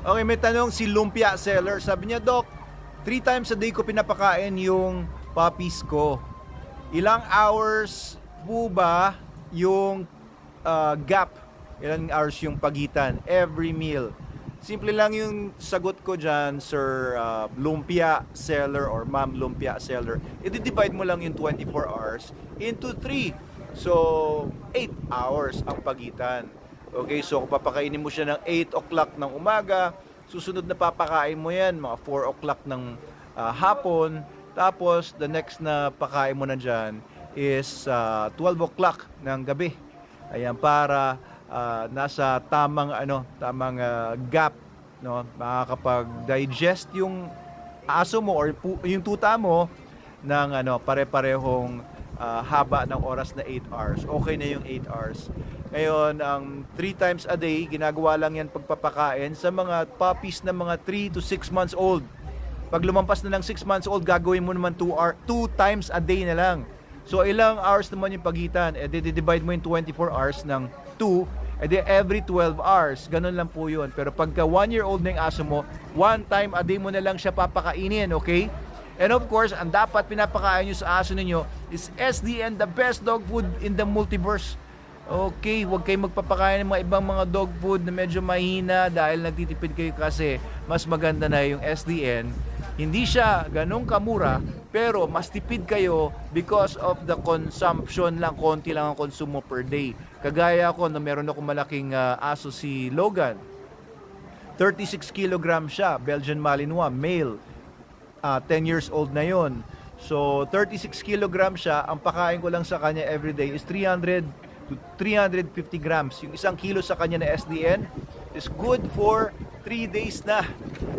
Okay, may tanong si Lumpia Seller. Sabi niya, Doc, 3 times a day ko pinapakain yung puppies ko. Ilang hours po ba yung gap? Ilang hours yung pagitan every meal? Simple lang yung sagot ko dyan, Sir Lumpia Seller or Ma'am Lumpia Seller. I-divide mo lang yung 24 hours into 3. So, 8 hours ang pagitan. Okay, so kung papakainin mo siya ng 8 o'clock ng umaga, susunod na papakain mo yan, mga 4 o'clock ng hapon, tapos the next na pakain mo na dyan is 12 o'clock ng gabi. Ayan, para nasa tamang gap, no, makakapag-digest yung aso mo or yung tuta mo ng pare-parehong haba ng oras na 8 hours. Okay na yung 8 hours. Ngayon, ang 3 times a day, ginagawa lang yan pagpapakain sa mga puppies na mga 3 to 6 months old. Pag lumampas na ng 6 months old, gagawin mo naman 2 times a day na lang. So, ilang hours naman yung pagitan? E, divide mo yung 24 hours ng 2, e every 12 hours. Ganun lang po yun. Pero pagka 1-year-old na yung aso mo, 1 time a day mo na lang siya papakainin, okay? And of course, ang dapat pinapakain nyo sa aso ninyo is SDN, the best dog food in the multiverse. Okay, huwag kayong magpapakain ng mga ibang mga dog food na medyo mahina dahil nagtitipid kayo kasi mas maganda na yung SDN. Hindi siya ganun kamura, pero mas tipid kayo because of the consumption lang, konti lang ang konsumo per day. Kagaya ko na meron ako malaking aso si Logan. 36 kilograms siya, Belgian Malinois, male. 10 years old na yon. So 36 kilograms siya, ang pakain ko lang sa kanya everyday is 300 to 350 grams. Yung 1 kilo sa kanya na SDN is good for 3 days na.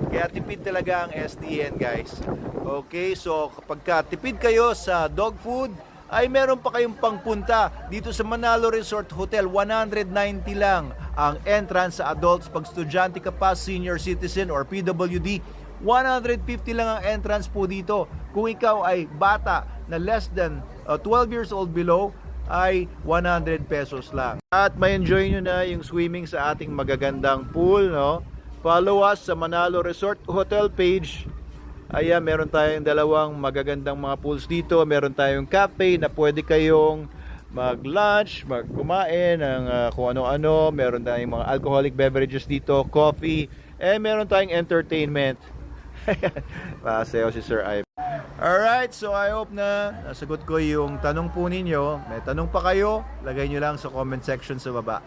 Kaya tipid talaga ang SDN, guys. Okay, so kapag tipid kayo sa dog food, ay meron pa kayong pangpunta dito sa Manalo Resort Hotel. 190 lang ang entrance sa adults. Pag estudyante ka pa, senior citizen or PWD, 150 lang ang entrance po dito. Kung ikaw ay bata na less than 12 years old below, ay 100 pesos lang. At may enjoy nyo na yung swimming sa ating magagandang pool, no? Follow us sa Manalo Resort Hotel page. Ayan, meron tayong dalawang magagandang mga pools dito. Meron tayong cafe na pwede kayong mag-lunch, magkumain ng kung ano-ano. Meron tayong mga alcoholic beverages dito, coffee. Eh, meron tayong entertainment. Paseo si Sir Ivan. Alright, so I hope na nasagot ko yung tanong po ninyo. May tanong pa kayo, lagay nyo lang sa comment section sa baba.